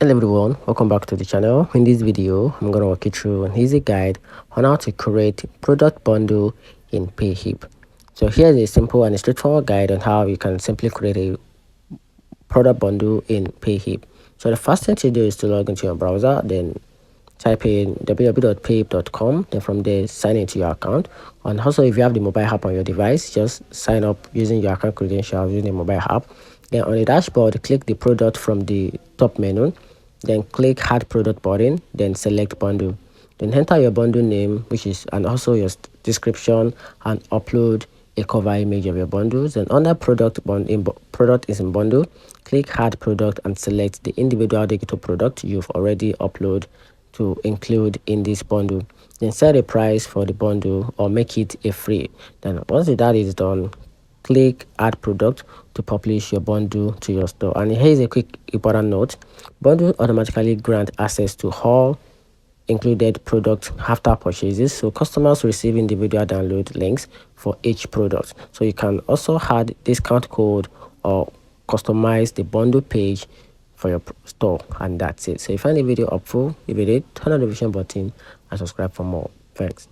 Hello everyone, welcome back to the channel. In this video I'm going to walk you through an easy guide on how to create product bundle in Payhip. So here's a simple and a straightforward guide on how you can simply create a product bundle in Payhip. So the first thing to do is to log into your browser, then type in www.payhip.com, then from there sign into your account. And also, if you have the mobile app on your device, just sign up using your account credentials using the mobile app. Then on the dashboard, click the product from the top menu, then click add product button, then select bundle, then enter your bundle name, which is, and also your description, and upload a cover image of your bundles. And under product is in bundle, click add product and select the individual digital product you've already uploaded to include in this bundle. Then set a price for the bundle or make it a free. Then once that is done, click add product to publish your bundle to your store. And here's a quick important note: bundle automatically grant access to all included products after purchases, so customers receive individual download links for each product. So you can also add discount code or customize the bundle page for your store, and that's it. So if you find the video helpful, if you did, turn on the notification button and subscribe for more. Thanks.